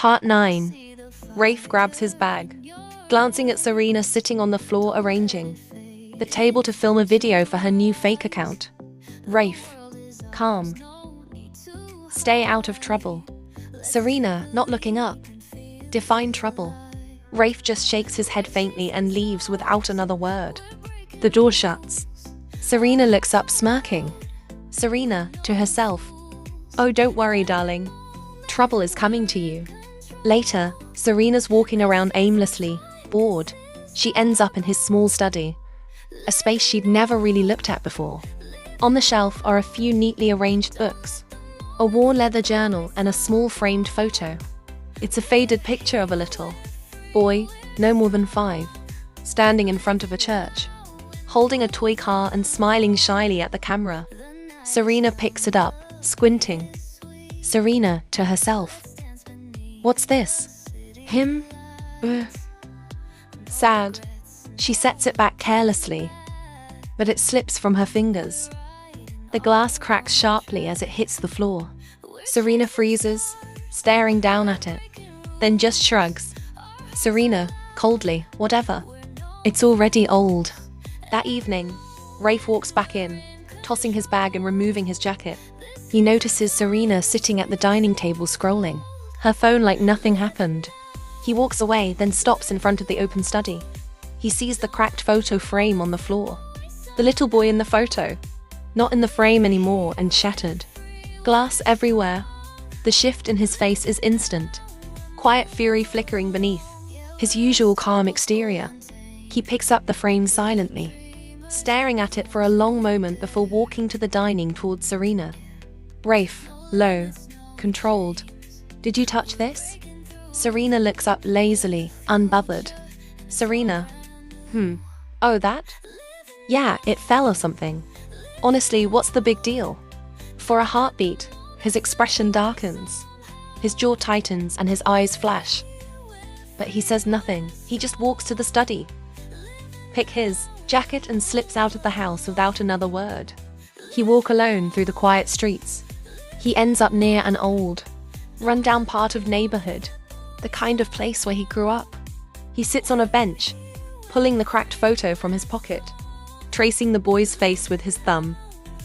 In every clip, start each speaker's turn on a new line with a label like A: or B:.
A: Part 9. Rafe grabs his bag, glancing at Serena sitting on the floor arranging the table to film a video for her new fake account. Rafe, calm. Stay out of trouble. Serena, not looking up. Define trouble. Rafe just shakes his head faintly and leaves without another word. The door shuts. Serena looks up smirking. Serena, to herself. Oh, don't worry, darling. Trouble is coming to you. Later, Serena's walking around aimlessly, bored. She ends up in his small study, a space she'd never really looked at before. On the shelf are a few neatly arranged books, a worn leather journal and a small framed photo. It's a faded picture of a little boy, no more than 5, standing in front of a church, holding a toy car and smiling shyly at the camera. Serena picks it up, squinting. Serena, to herself. What's this? Him? Sad. She sets it back carelessly, but it slips from her fingers. The glass cracks sharply as it hits the floor. Serena freezes, staring down at it, then just shrugs. Serena, coldly, whatever. It's already old. That evening, Rafe walks back in, tossing his bag and removing his jacket. He notices Serena sitting at the dining table scrolling, her phone like nothing happened. He walks away, then stops in front of the open study. He sees the cracked photo frame on the floor. The little boy in the photo, not in the frame anymore and shattered. Glass everywhere. The shift in his face is instant. Quiet fury flickering beneath his usual calm exterior. He picks up the frame silently, staring at it for a long moment before walking to the dining towards Serena. Rafe, low, controlled. Did you touch this? Serena looks up lazily, unbothered. Serena. Oh, that? Yeah, it fell or something. Honestly, what's the big deal? For a heartbeat, his expression darkens. His jaw tightens and his eyes flash. But he says nothing. He just walks to the study, picks his jacket and slips out of the house without another word. He walks alone through the quiet streets. He ends up near an old, run-down part of neighborhood, the kind of place where he grew up. He sits on a bench, pulling the cracked photo from his pocket, tracing the boy's face with his thumb.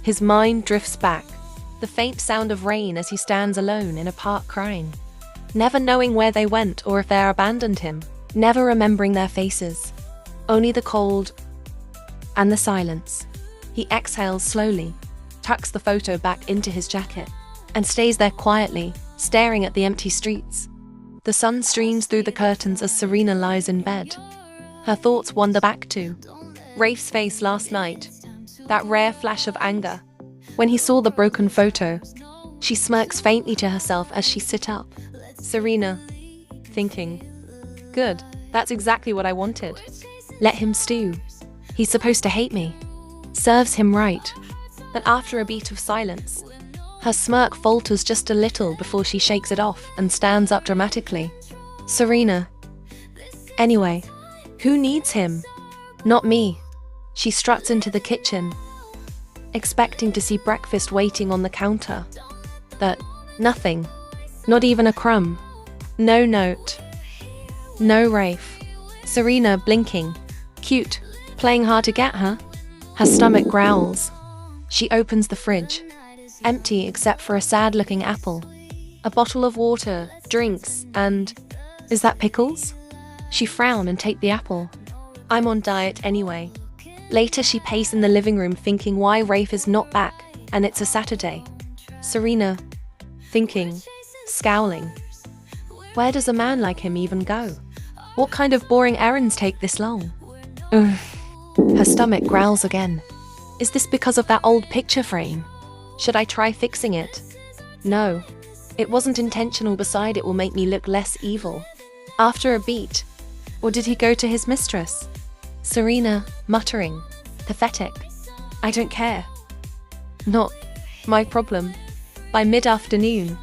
A: His mind drifts back, the faint sound of rain as he stands alone in a park crying, never knowing where they went or if they abandoned him, never remembering their faces, only the cold and the silence. He exhales slowly, tucks the photo back into his jacket, and stays there quietly, staring at the empty streets. The sun streams through the curtains as Serena lies in bed. Her thoughts wander back to Rafe's face last night, that rare flash of anger. When he saw the broken photo, she smirks faintly to herself as she sits up. Serena, thinking, good, that's exactly what I wanted. Let him stew. He's supposed to hate me. Serves him right. But after a beat of silence, her smirk falters just a little before she shakes it off and stands up dramatically. Serena. Anyway, who needs him? Not me. She struts into the kitchen, expecting to see breakfast waiting on the counter. But nothing. Not even a crumb. No note. No Rafe. Serena blinking. Cute. Playing hard to get, huh? Her stomach growls. She opens the fridge. Empty except for a sad-looking apple, a bottle of water, drinks, and... Is that pickles? She frown and take the apple. I'm on diet anyway. Later she paces in the living room thinking why Rafe is not back, and it's a Saturday. Serena, thinking, scowling. Where does a man like him even go? What kind of boring errands take this long? Ugh. Her stomach growls again. Is this because of that old picture frame? Should I try fixing it? No. It wasn't intentional, beside it will make me look less evil. After a beat. Or did he go to his mistress? Serena, muttering. Pathetic. I don't care. Not my problem. By mid-afternoon,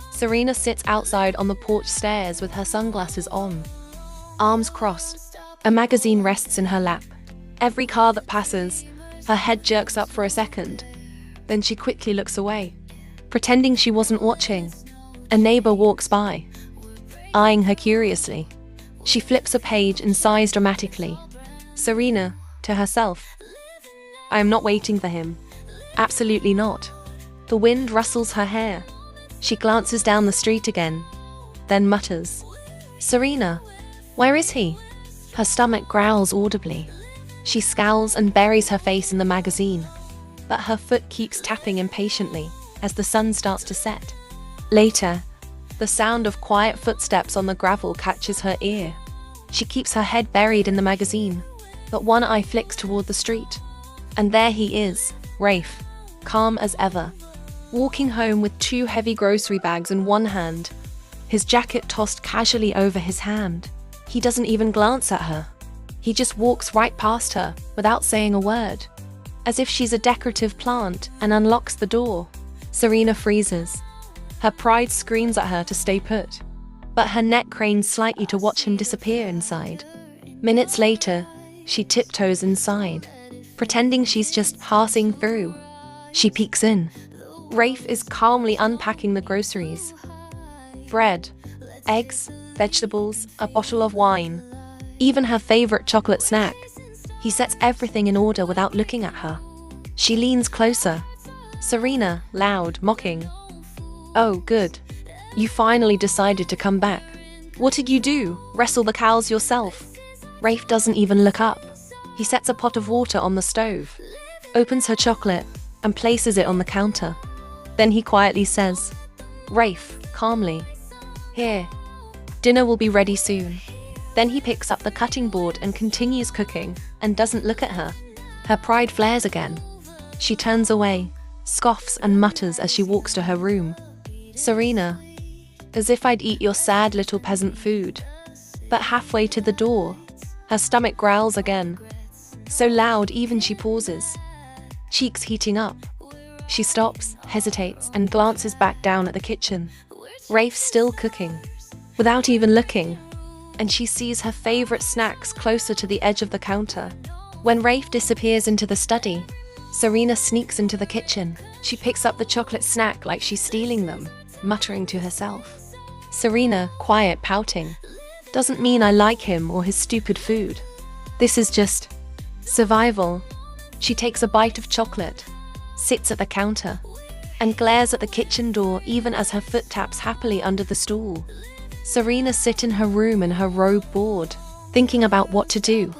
A: Serena sits outside on the porch stairs with her sunglasses on, arms crossed. A magazine rests in her lap. Every car that passes, her head jerks up for a second. Then she quickly looks away, pretending she wasn't watching. A neighbor walks by. eyeing her curiously. She flips a page and sighs dramatically. Serena, to herself. I am not waiting for him. Absolutely not. The wind rustles her hair. She glances down the street again, then mutters, Serena, where is he? Her stomach growls audibly. She scowls and buries her face in the magazine, but her foot keeps tapping impatiently as the sun starts to set. Later, the sound of quiet footsteps on the gravel catches her ear. She keeps her head buried in the magazine, but one eye flicks toward the street. And there he is, Rafe, calm as ever, walking home with 2 heavy grocery bags in one hand, his jacket tossed casually over his hand. He doesn't even glance at her. He just walks right past her without saying a word, as if she's a decorative plant, and unlocks the door. Serena freezes. Her pride screams at her to stay put, but her neck cranes slightly to watch him disappear inside. Minutes later, she tiptoes inside, pretending she's just passing through. She peeks in. Rafe is calmly unpacking the groceries. Bread, eggs, vegetables, a bottle of wine, even her favorite chocolate snack. He sets everything in order without looking at her. She leans closer. Serena, loud, mocking. Oh, good. You finally decided to come back. What did you do? Wrestle the cows yourself? Rafe doesn't even look up. He sets a pot of water on the stove, opens her chocolate, and places it on the counter. Then he quietly says, Rafe, calmly, here, dinner will be ready soon. Then he picks up the cutting board and continues cooking, and doesn't look at her. Her pride flares again. She turns away, scoffs and mutters as she walks to her room. Serena, as if I'd eat your sad little peasant food. But halfway to the door, her stomach growls again, so loud even she pauses, cheeks heating up. She stops, hesitates, and glances back down at the kitchen. Rafe's still cooking, without even looking, and she sees her favorite snacks closer to the edge of the counter. When Rafe disappears into the study, Serena sneaks into the kitchen. She picks up the chocolate snack like she's stealing them, muttering to herself. Serena, quiet, pouting. Doesn't mean I like him or his stupid food. This is just survival. She takes a bite of chocolate, sits at the counter, and glares at the kitchen door even as her foot taps happily under the stool. Serena sits in her room in her robe bored, thinking about what to do.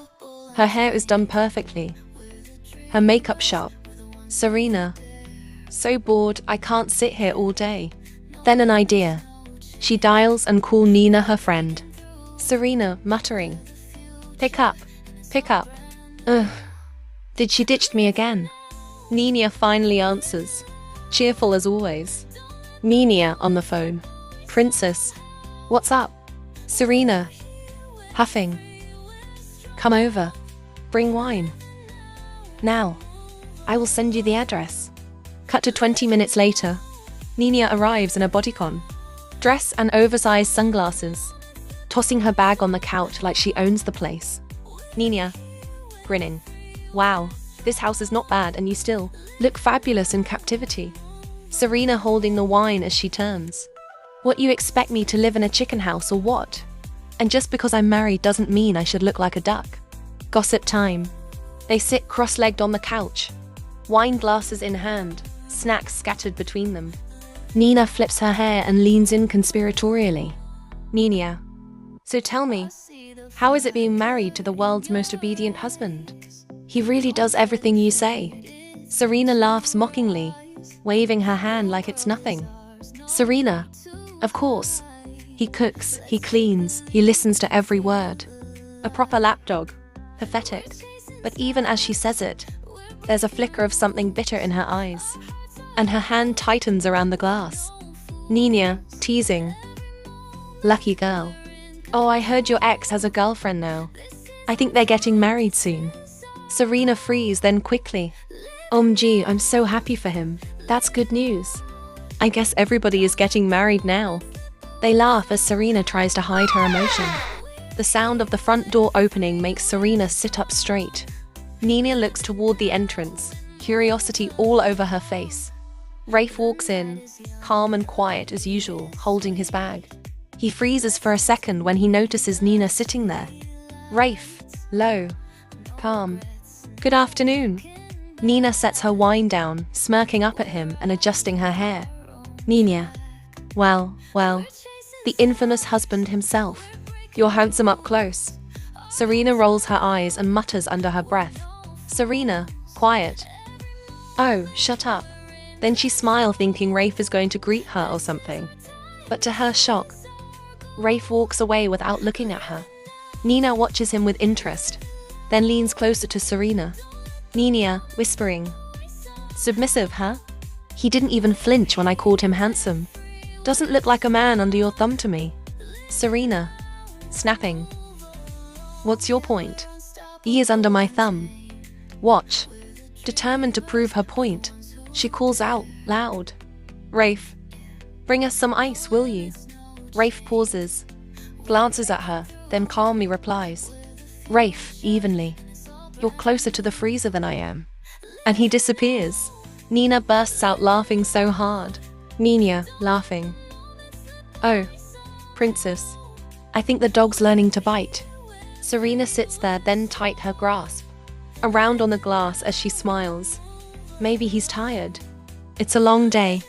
A: Her hair is done perfectly, her makeup sharp. Serena, so bored I can't sit here all day. Then an idea. She dials and calls Nina, her friend. Serena, muttering, pick up. Ugh. Did she ditch me again? Nina finally answers, cheerful as always. Nina on the phone. Princess, what's up? Serena, huffing. Come over. Bring wine. Now. I will send you the address. Cut to 20 minutes later. Nina arrives in a bodycon, dress and oversized sunglasses, tossing her bag on the couch like she owns the place. Nina, grinning. Wow, this house is not bad and you still look fabulous in captivity. Serena holding the wine as she turns. What, you expect me to live in a chicken house or what? And just because I'm married doesn't mean I should look like a duck. Gossip time. They sit cross-legged on the couch, wine glasses in hand, snacks scattered between them. Nina flips her hair and leans in conspiratorially. Nina, so tell me, how is it being married to the world's most obedient husband? He really does everything you say. Serena laughs mockingly, waving her hand like it's nothing. Serena, of course. He cooks, he cleans, he listens to every word. A proper lapdog. Pathetic. But even as she says it, there's a flicker of something bitter in her eyes, and her hand tightens around the glass. Nina, teasing. Lucky girl. Oh, I heard your ex has a girlfriend now. I think they're getting married soon. Serena frees, then quickly. OMG, I'm so happy for him. That's good news. I guess everybody is getting married now. They laugh as Serena tries to hide her emotion. The sound of the front door opening makes Serena sit up straight. Nina looks toward the entrance, curiosity all over her face. Rafe walks in, calm and quiet as usual, holding his bag. He freezes for a second when he notices Nina sitting there. Rafe, low, calm. Good afternoon. Nina sets her wine down, smirking up at him and adjusting her hair. Nina. Well, the infamous husband himself. You're handsome up close. Serena rolls her eyes and mutters under her breath. Serena, quiet. Oh, shut up. Then she smiles, thinking Rafe is going to greet her or something. But to her shock, Rafe walks away without looking at her. Nina watches him with interest, then leans closer to Serena. Nina, whispering. Submissive, huh? He didn't even flinch when I called him handsome. Doesn't look like a man under your thumb to me. Serena, snapping. What's your point? He is under my thumb. Watch. Determined to prove her point, she calls out, loud. Rafe, bring us some ice, will you? Rafe pauses, glances at her, then calmly replies. Rafe, evenly. You're closer to the freezer than I am. And he disappears. Nina bursts out laughing so hard. Nina, laughing. Oh, princess. I think the dog's learning to bite. Serena sits there, then tight her grasp. Around on the glass as she smiles. Maybe he's tired. It's a long day.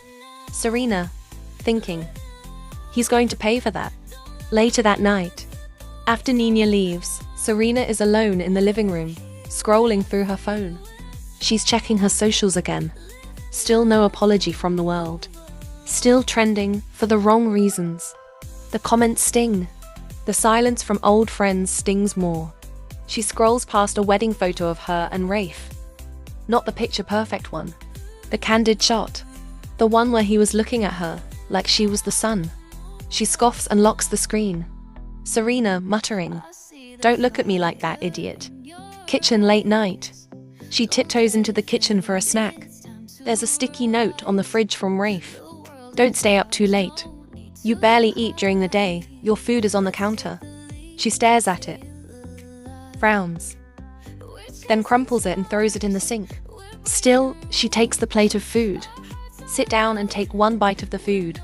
A: Serena, thinking. He's going to pay for that. Later that night, after Nina leaves, Serena is alone in the living room, scrolling through her phone. She's checking her socials again. Still no apology from the world. Still trending for the wrong reasons. The comments sting. The silence from old friends stings more. She scrolls past a wedding photo of her and Rafe. Not the picture-perfect one. The candid shot. The one where he was looking at her, like she was the sun. She scoffs and locks the screen. Serena, muttering. Don't look at me like that, idiot. Kitchen late night. She tiptoes into the kitchen for a snack. There's a sticky note on the fridge from Rafe. Don't stay up too late. You barely eat during the day. Your food is on the counter. She stares at it. Frowns. Then crumples it and throws it in the sink. Still, she takes the plate of food. Sit down and take one bite of the food.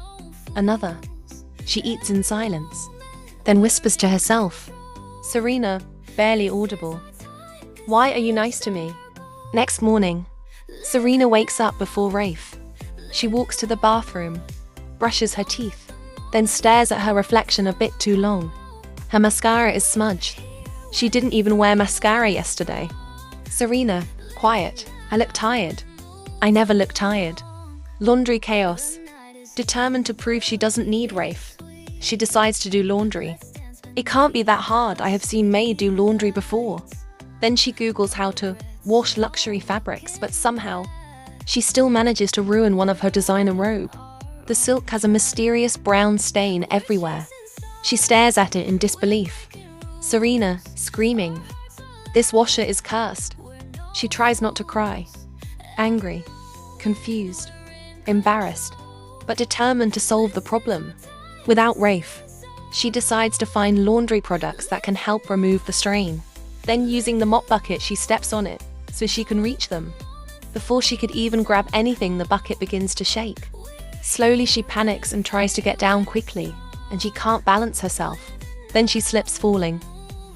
A: Another. She eats in silence. Then whispers to herself. Serena, barely audible. Why are you nice to me? Next morning, Serena wakes up before Rafe. She walks to the bathroom, brushes her teeth, then stares at her reflection a bit too long. Her mascara is smudged. She didn't even wear mascara yesterday. Serena, quiet. I look tired. I never look tired. Laundry chaos. Determined to prove she doesn't need Rafe, she decides to do laundry. It can't be that hard. I have seen May do laundry before. Then she Googles how to wash luxury fabrics, but somehow, she still manages to ruin one of her designer robe. The silk has a mysterious brown stain everywhere. She stares at it in disbelief. Serena, screaming. This washer is cursed. She tries not to cry. Angry, confused, embarrassed, but determined to solve the problem. Without Rafe, she decides to find laundry products that can help remove the stain. Then using the mop bucket, she steps on it so she can reach them. Before she could even grab anything, the bucket begins to shake. Slowly she panics and tries to get down quickly, and she can't balance herself. Then she slips, falling.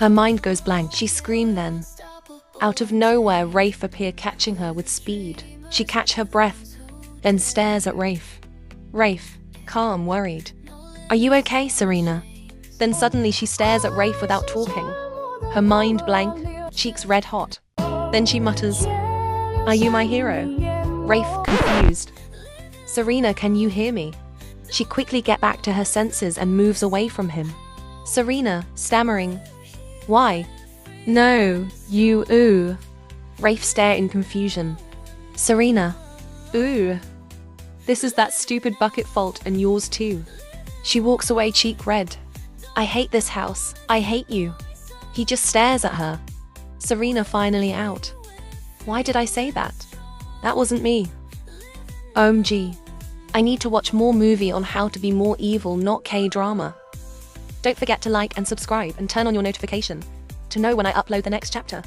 A: Her mind goes blank. She screamed then. Out of nowhere, Rafe appears, catching her with speed. She catches her breath, then stares at Rafe. Rafe, calm, worried. Are you okay, Serena? Then suddenly she stares at Rafe without talking. Her mind blank, cheeks red hot. Then she mutters, Are you my hero? Rafe, confused. Serena, can you hear me? She quickly gets back to her senses and moves away from him. Serena, stammering. Why? No, you, ooh. Rafe stares in confusion. Serena, ooh. This is that stupid bucket fault and yours too. She walks away, cheek red. I hate this house. I hate you. He just stares at her. Serena finally out. Why did I say that? That wasn't me. OMG. I need to watch more movie on how to be more evil, not K-drama. Don't forget to like and subscribe and turn on your notification to know when I upload the next chapter.